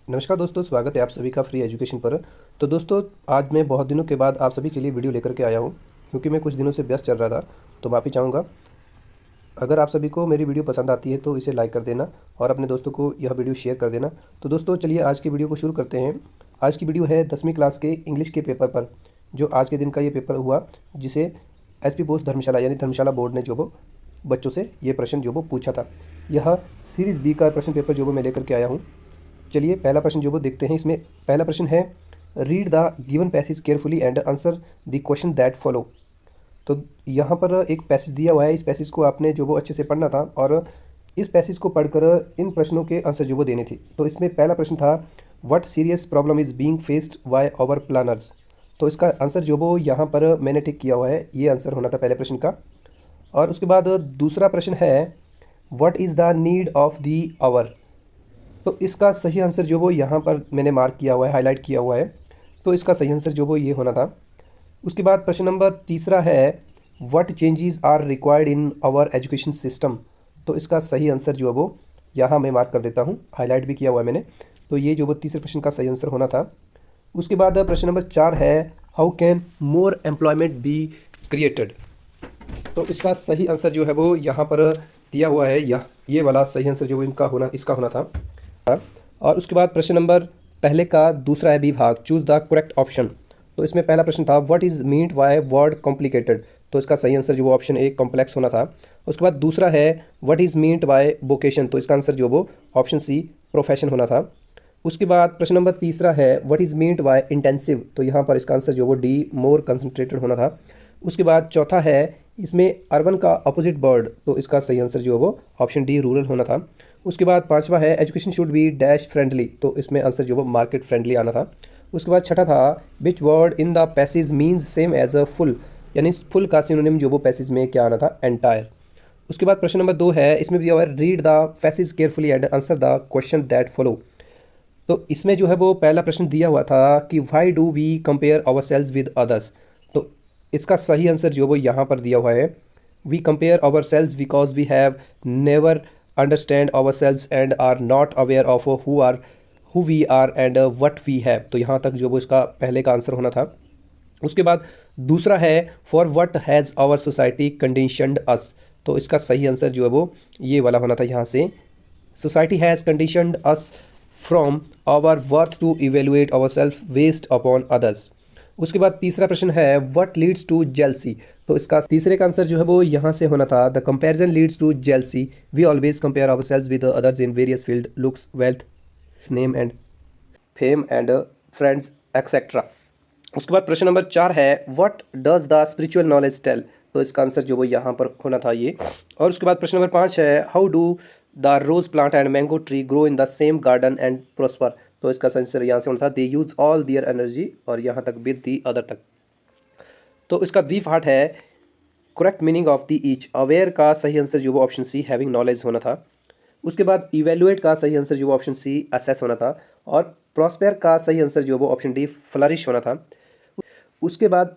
नमस्कार दोस्तों, स्वागत है आप सभी का फ्री एजुकेशन पर। तो दोस्तों, आज मैं बहुत दिनों के बाद आप सभी के लिए वीडियो लेकर के आया हूं, क्योंकि मैं कुछ दिनों से व्यस्त चल रहा था। तो माफ़ी चाहूँगा। अगर आप सभी को मेरी वीडियो पसंद आती है तो इसे लाइक कर देना और अपने दोस्तों को यह वीडियो शेयर कर देना। तो दोस्तों, चलिए आज की वीडियो को शुरू करते हैं। आज की वीडियो है 10वीं क्लास के इंग्लिश के पेपर पर, जो आज के दिन का ये पेपर हुआ, जिसे एसपी बोस धर्मशाला यानी धर्मशाला बोर्ड ने जो वो बच्चों से ये प्रश्न जो वो पूछा था। यह सीरीज़ बी का प्रश्न पेपर जो वो मैं लेकर के आया हूँ। चलिए पहला प्रश्न जो वो देखते हैं। इसमें पहला प्रश्न है, read the given passage carefully and answer the question that follow. तो यहाँ पर एक पैसेज दिया हुआ है, इस पैसेज को आपने जो वो अच्छे से पढ़ना था और इस पैसेज को पढ़कर इन प्रश्नों के आंसर जो वो देने थे। तो इसमें पहला प्रश्न था, what serious problem is being faced by our planners. तो इसका आंसर जो वो यहाँ पर मैंने टिक किया हुआ है, ये आंसर होना था पहले प्रश्न का। और उसके बाद दूसरा प्रश्न है, what is the need of the hour. तो इसका सही आंसर जो वो यहाँ पर मैंने मार्क किया हुआ है, हाईलाइट किया हुआ है। तो इसका सही आंसर जो वो ये होना था। उसके बाद प्रश्न नंबर तीसरा है, what changes are required in our education system. तो इसका सही आंसर जो है वो यहाँ मैं मार्क कर देता हूँ, हाईलाइट भी किया हुआ है मैंने। तो ये जो वो तीसरे प्रश्न का सही आंसर होना था। उसके बाद प्रश्न नंबर 4 है, how can more employment be created. तो इसका सही आंसर जो है वो यहाँ पर दिया हुआ है, यह ये वाला सही आंसर जो इसका होना था। और उसके बाद प्रश्न नंबर पहले का दूसरा है बी भाग, चूज़ द करेक्ट ऑप्शन। तो इसमें पहला प्रश्न था, what is meant by word complicated. तो इसका सही आंसर जो वो ऑप्शन ए कॉम्प्लेक्स होना था। उसके बाद दूसरा है, what is meant by vocation. तो इसका आंसर जो वो ऑप्शन सी प्रोफेशन होना था। उसके बाद प्रश्न नंबर तीसरा है, what is meant bye intensive. तो यहाँ पर इसका आंसर जो वो डी मोर कंसंट्रेटेड होना था। उसके बाद चौथा है, इसमें अर्बन का अपोजिट वर्ड। तो इसका सही आंसर जो है वो ऑप्शन डी रूरल होना था। उसके बाद पांचवा है, education should be dash friendly. तो इसमें आंसर जो वो मार्केट फ्रेंडली आना था। उसके बाद छठा था, which word in the passage means same as awful. यानी फुल का सिनोनिम जो वो पैसेज में क्या आना था, एंटायर। उसके बाद प्रश्न नंबर 2 है, इसमें दिया हुआ है, read the passage carefully and answer the question that follow. तो इसमें जो है वो पहला प्रश्न दिया हुआ था कि why do we compare our selves with others. तो इसका सही आंसर जो वो यहाँ पर दिया हुआ है, we compare our selves because we have never understand our selves and are not aware of who we are and what we have. तो यहाँ तक जो वो इसका पहले का आंसर होना था। उसके बाद दूसरा है, for what has our society conditioned us. तो इसका सही आंसर जो है वो ये वाला होना था यहाँ से, society has conditioned us from our birth to evaluate our self based upon others. उसके बाद तीसरा प्रश्न है, व्हाट लीड्स टू जेलसी। तो इसका तीसरे का आंसर जो है वो यहाँ से होना था, the comparison leads to jealousy, we always compare our selves with others in various field, looks, wealth, name and fame and friends etcetera. उसके बाद प्रश्न नंबर 4 है, what does the spiritual knowledge tell. तो इसका आंसर जो वो यहाँ पर होना था ये। और उसके बाद प्रश्न नंबर 5 है, how do the rose plant and mango tree grow in the same garden and prosper. तो इसका आंसर यहाँ से होना था, they use all their energy, और यहाँ तक विद दी अदर तक। तो इसका बी पार्ट है, correct meaning of the each. Aware का सही आंसर जो वो ऑप्शन सी हैविंग नॉलेज होना था। उसके बाद इवेलुएट का सही आंसर जो वो ऑप्शन सी असेस होना था। और प्रॉस्पेयर का सही आंसर जो वो ऑप्शन डी फ्लरिश होना था। उसके बाद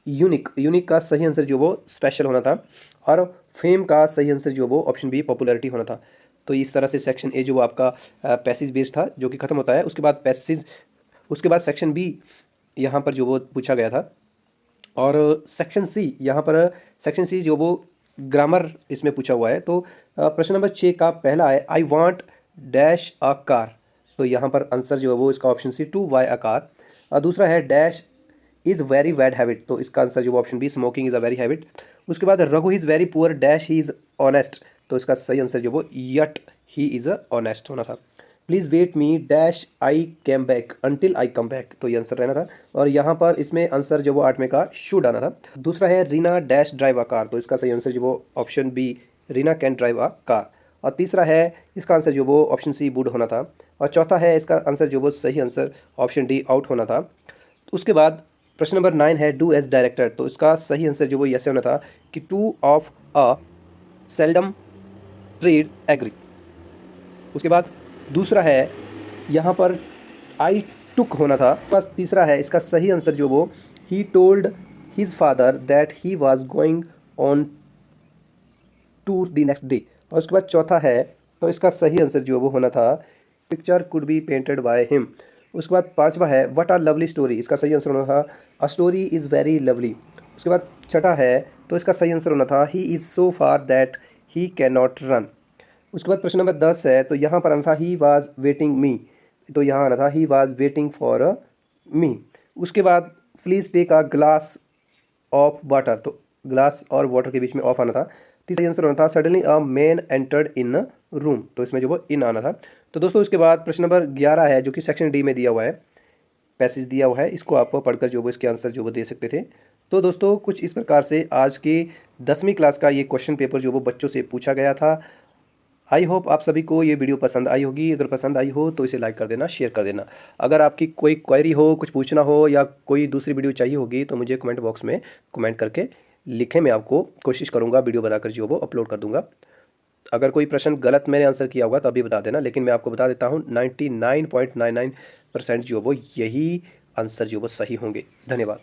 यूनिक का सही आंसर जो वो स्पेशल होना था। और फेम का सही आंसर जो वो ऑप्शन बी पॉपुलैरिटी होना था। तो इस तरह से सेक्शन ए जो वो आपका पैसेज बेस्ड था, जो कि खत्म होता है। उसके बाद सेक्शन बी यहाँ पर जो वो पूछा गया था। और सेक्शन सी जो वो ग्रामर इसमें पूछा हुआ है। तो प्रश्न नंबर 6 का पहला है, I want dash a car. तो यहाँ पर आंसर जो है वो इसका option C to buy a car. और दूसरा है, dash is very bad habit. तो इसका आंसर जो option B smoking is a very habit. उसके बाद Raghu is very poor dash he is honest. तो इसका सही आंसर जो वो yet he is a honest होना था। Please wait me dash I came back until I come back. तो ये आंसर रहना था। और यहाँ पर इसमें आंसर जो वो 8वें का शुड आना था। दूसरा है, Reena dash drive a car. तो इसका सही आंसर जो वो option B Reena can drive a car. और तीसरा है, इसका आंसर जो वो ऑप्शन सी वुड होना था। और चौथा है, इसका आंसर जो वो सही आंसर ऑप्शन डी आउट होना था। उसके बाद प्रश्न नंबर 9 है, डू एज डायरेक्टर। तो इसका सही आंसर जो वो ऐसे होना था कि two of a seldom trade agree. उसके बाद दूसरा है, यहाँ पर आई टुक होना था। बस तीसरा है, इसका सही आंसर जो वो he told his father that he was going on tour the next day. और उसके बाद चौथा है, तो इसका सही आंसर जो वो होना था, picture could be painted by him. उसके बाद पांचवा है व्हाट आर लवली स्टोरी, इसका सही आंसर होना था a story is very lovely. उसके बाद छठा है तो इसका सही आंसर होना था he is so far that he can not run. उसके बाद प्रश्न नंबर 10 है तो यहाँ पर आना था ही वाज वेटिंग मी, तो यहाँ आना था he was waiting for me. उसके बाद please take a glass of water, तो ग्लास और वाटर के बीच में ऑफ आना था। तीसरा आंसर होना था suddenly a man entered in room, तो इसमें जो वो इन आना था। तो दोस्तों उसके बाद प्रश्न नंबर 11 है जो कि सेक्शन डी में दिया हुआ है, पैसेज दिया हुआ है, इसको आप पढ़कर जो वो इसके आंसर जो वो दे सकते थे। तो दोस्तों कुछ इस प्रकार से आज की 10वीं क्लास का ये क्वेश्चन पेपर जो वो बच्चों से पूछा गया था। आई होप आप सभी को ये वीडियो पसंद आई होगी। अगर पसंद आई हो तो इसे लाइक कर देना, शेयर कर देना। अगर आपकी कोई क्वेरी हो, कुछ पूछना हो या कोई दूसरी वीडियो चाहिए होगी तो मुझे कमेंट बॉक्स में कमेंट करके लिखें, मैं आपको कोशिश करूँगा वीडियो बनाकर जो वो अपलोड कर दूँगा। अगर कोई प्रश्न गलत मैंने आंसर किया होगा तो अभी बता देना, लेकिन मैं आपको बता देता हूँ 99.99% जो वो यही आंसर जो वो सही होंगे। धन्यवाद।